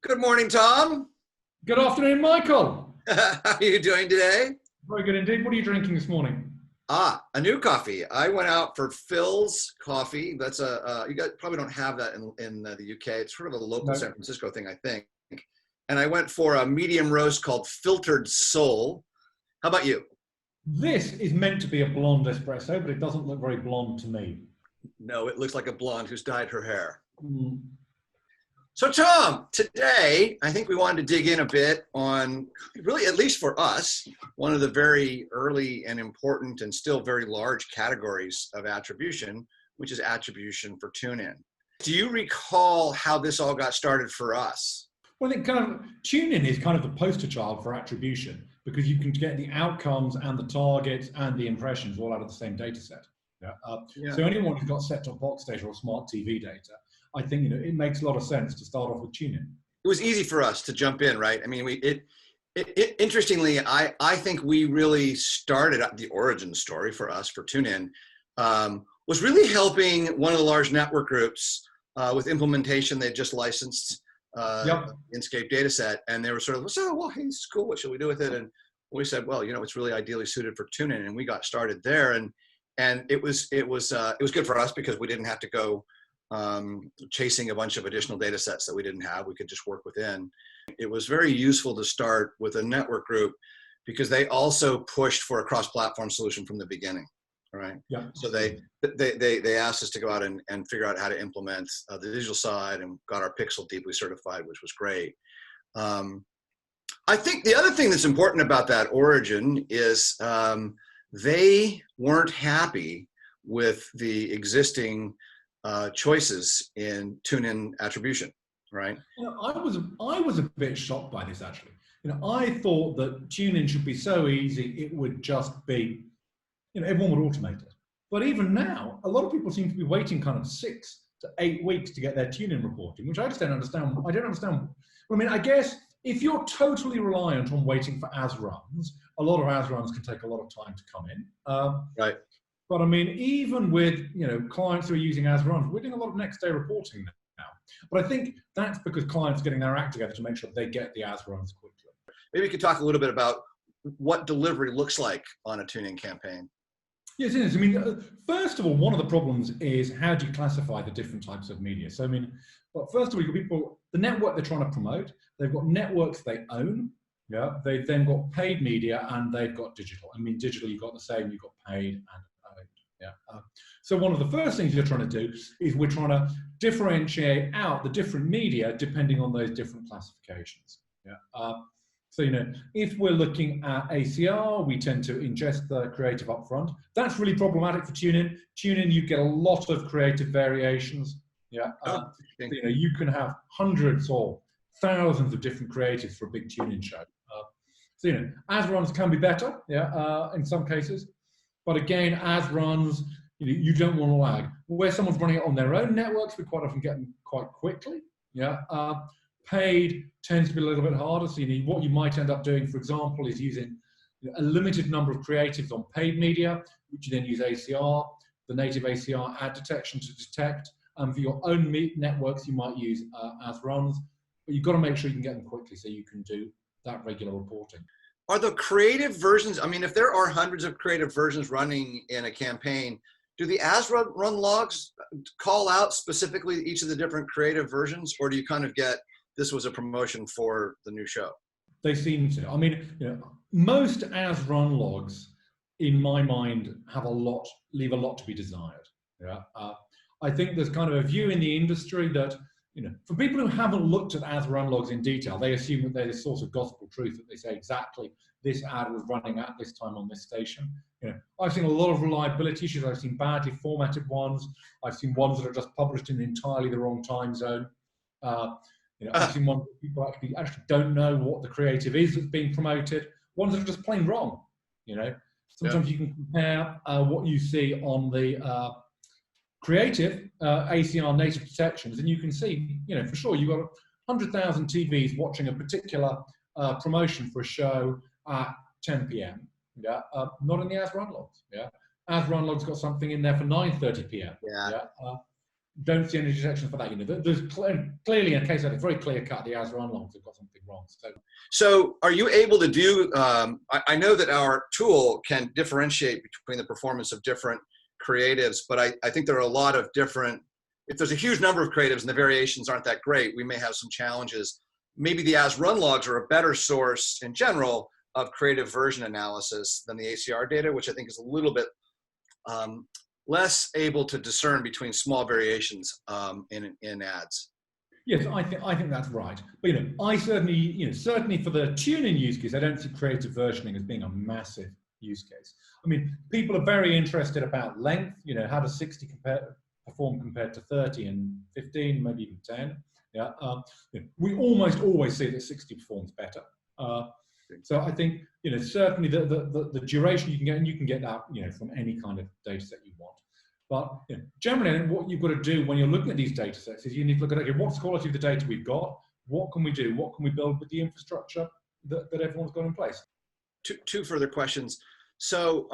Good morning, Tom. Good afternoon, Michael. How are you doing today? Very good indeed. What are you drinking this morning? A new coffee. I went out for Phil's coffee. That's you guys probably don't have that in the UK. It's sort of a local San Francisco thing, I think. And I went for a medium roast called Filtered Soul. How about you? This is meant to be a blonde espresso, but it doesn't look very blonde to me. No, it looks like a blonde who's dyed her hair. Mm. So Tom, today, I think we wanted to dig in a bit on, really, at least for us, one of the very early and important and still very large categories of attribution, which is attribution for tune-in. Do you recall how this all got started for us? Well, I think tune-in is kind of the poster child for attribution, because you can get the outcomes and the targets and the impressions all out of the same data set. So anyone who's got set-top box data or smart TV data, I think it makes a lot of sense to start off with tune-in. It was easy for us to jump in, right? I mean, interestingly, I think we really started the origin story for us for tune-in was really helping one of the large network groups with implementation. They just licensed Inscape dataset, and they were sort of, well, hey, this is cool. What should we do with it? And we said, well, it's really ideally suited for tune-in, and we got started there. And it was good for us because we didn't have to go chasing a bunch of additional data sets that we didn't have. We could just work within. It was very useful to start with a network group because they also pushed for a cross-platform solution from the beginning, right? Yeah. So they asked us to go out and figure out how to implement the digital side, and got our Pixel deeply certified, which was great. I think the other thing that's important about that origin is they weren't happy with the existing choices in tune-in attribution, right? I was a bit shocked by this, actually. I thought that tune-in should be so easy, it would just be, everyone would automate it. But even now, a lot of people seem to be waiting kind of 6 to 8 weeks to get their tune-in reporting, which I just don't understand. I don't understand. I mean, I guess if you're totally reliant on waiting for as runs, a lot of as runs can take a lot of time to come in. Right. But I mean, even with clients who are using as runs, we're doing a lot of next day reporting now. But I think that's because clients are getting their act together to make sure they get the as runs quickly. Maybe you could talk a little bit about what delivery looks like on a tune-in campaign. Yes, it is. I mean, first of all, one of the problems is how do you classify the different types of media? So I mean, well, first of all, you've got the network they're trying to promote. They've got networks they own. Yeah, they've then got paid media and they've got digital. I mean, digital, you've got the same. You've got paid and so one of the first things you're trying to do is we're trying to differentiate out the different media depending on those different classifications. So if we're looking at ACR, we tend to ingest the creative upfront. That's really problematic for tune-in. Tune-in, you get a lot of creative variations. You can have hundreds or thousands of different creatives for a big tune-in show. As runs can be better, in some cases. But again, as runs, you don't want to lag. Where someone's running it on their own networks, we quite often get them quite quickly. Paid tends to be a little bit harder. So what you might end up doing, for example, is using a limited number of creatives on paid media, which you then use ACR, the native ACR ad detection to detect. For your own networks, you might use as runs, but you've got to make sure you can get them quickly so you can do that regular reporting. Are the creative versions, I mean, if there are hundreds of creative versions running in a campaign, do the as run logs call out specifically each of the different creative versions, or do you kind of get, this was a promotion for the new show? They seem to. I mean, most as run logs, in my mind, leave a lot to be desired. I think there's kind of a view in the industry that, for people who haven't looked at as run logs in detail, they assume that they're this sort of gospel truth, that they say exactly this ad was running at this time on this station. I've seen a lot of reliability issues. I've seen badly formatted ones. I've seen ones that are just published in entirely the wrong time zone. I've seen ones that people actually don't know what the creative is that's being promoted. Ones that are just plain wrong. Sometimes you can compare what you see on the creative ACR native detections, and you can see, for sure, you've got 100,000 TVs watching a particular promotion for a show at 10 p.m. Not in the as run logs. As run logs got something in there for 9:30 p.m. don't see any detections for that. There's clearly in a case like it's very clear cut. The hours run long, so they've got something wrong. So are you able to do? I know that our tool can differentiate between the performance of different creatives, but I think there are a lot of different. If there's a huge number of creatives and the variations aren't that great, we may have some challenges. Maybe the as run logs are a better source in general of creative version analysis than the ACR data, which I think is a little bit less able to discern between small variations in ads. Yes, I think that's right. But I certainly, certainly for the tune-in use case, I don't see creative versioning as being a massive use case. I mean, people are very interested about length. How does 60 perform compared to 30 and 15, maybe even 10? Yeah, we almost always see that 60 performs better. So I think certainly the duration you can get, and you can get that from any kind of data set you want. But generally, what you've got to do when you're looking at these data sets is you need to look at, okay, what's the quality of the data we've got? What can we do? What can we build with the infrastructure that everyone's got in place? Two further questions. So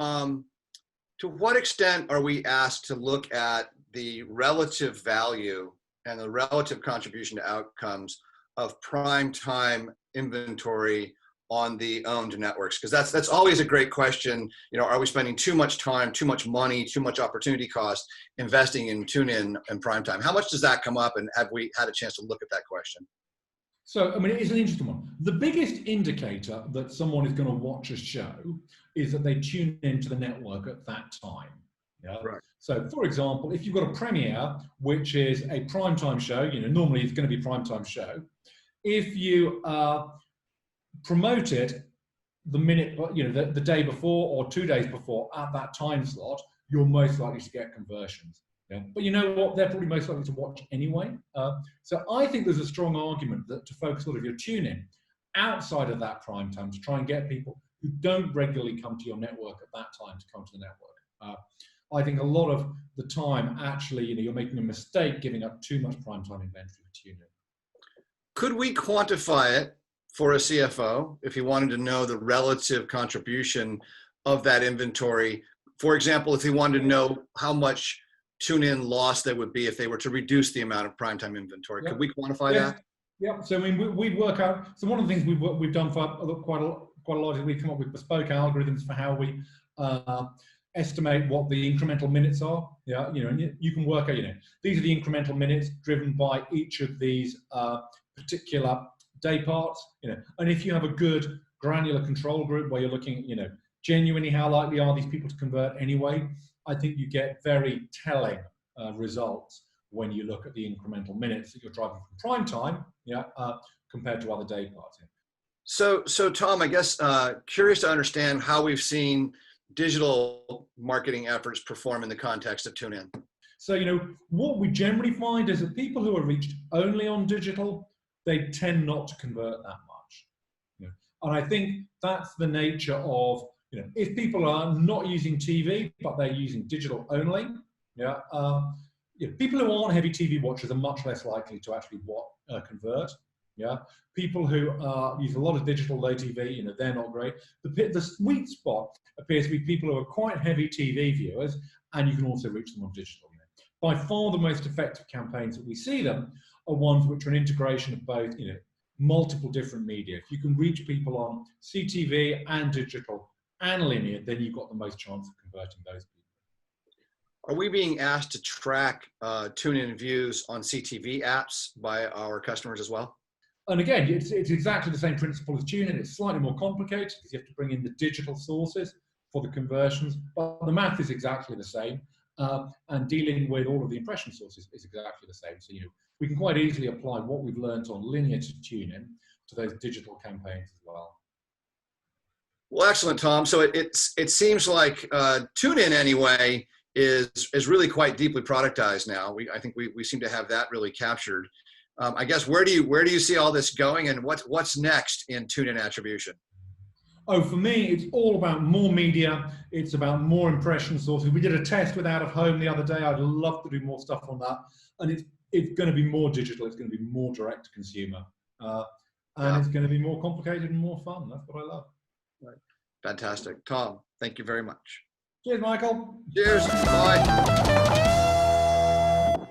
to what extent are we asked to look at the relative value and the relative contribution to outcomes of prime time inventory on the owned networks? Because that's always a great question. Are we spending too much time, too much money, too much opportunity cost investing in tune-in and prime time? How much does that come up, and have we had a chance to look at that question? So, I mean, it is an interesting one. The biggest indicator that someone is going to watch a show is that they tune into the network at that time. Yeah. Right. So, for example, if you've got a premiere, which is a primetime show, normally it's going to be a primetime show. If you promote it the minute, the day before or 2 days before at that time slot, you're most likely to get conversions. Yeah. But you know what? They're probably most likely to watch anyway. So I think there's a strong argument that to focus sort of your tune-in outside of that prime time to try and get people who don't regularly come to your network at that time to come to the network. I think a lot of the time, actually, you're making a mistake giving up too much prime time inventory for tune-in. Could we quantify it for a CFO if he wanted to know the relative contribution of that inventory? For example, if he wanted to know how much tune-in loss there would be if they were to reduce the amount of primetime inventory. Yep. Could we quantify that? Yeah. So I mean, we work out. So one of the things we've done for quite a lot is we've come up with bespoke algorithms for how we estimate what the incremental minutes are. Yeah. And you can work out. These are the incremental minutes driven by each of these particular day parts. And if you have a good granular control group where you're looking, genuinely how likely are these people to convert anyway, I think you get very telling results when you look at the incremental minutes that you're driving from prime time, compared to other day parts. So Tom, I guess curious to understand how we've seen digital marketing efforts perform in the context of tune-in. So what we generally find is that people who are reached only on digital, they tend not to convert that much. And I think that's the nature of if people are not using TV, but they're using digital only, people who aren't heavy TV watchers are much less likely to actually convert. Yeah, people who use a lot of digital, low TV, they're not great. The sweet spot appears to be people who are quite heavy TV viewers, and you can also reach them on digital. By far the most effective campaigns that we see them are ones which are an integration of both, multiple different media. If you can reach people on CTV and digital and linear, then you've got the most chance of converting those people. Are we being asked to track tune-in views on CTV apps by our customers as well? And again, it's exactly the same principle as tune-in. It's slightly more complicated because you have to bring in the digital sources for the conversions, but the math is exactly the same. And dealing with all of the impression sources is exactly the same. So we can quite easily apply what we've learned on linear to tune-in to those digital campaigns as well. Well, excellent, Tom. So it seems like tune-in anyway is really quite deeply productized now. I think we seem to have that really captured. I guess where do you see all this going, and what's next in tune-in attribution? Oh, for me, it's all about more media. It's about more impression sources. We did a test with out of home the other day. I'd love to do more stuff on that. And it's going to be more digital. It's going to be more direct to consumer. It's going to be more complicated and more fun. That's what I love. Right. Fantastic. Tom, thank you very much. Cheers, Michael. Cheers. Bye.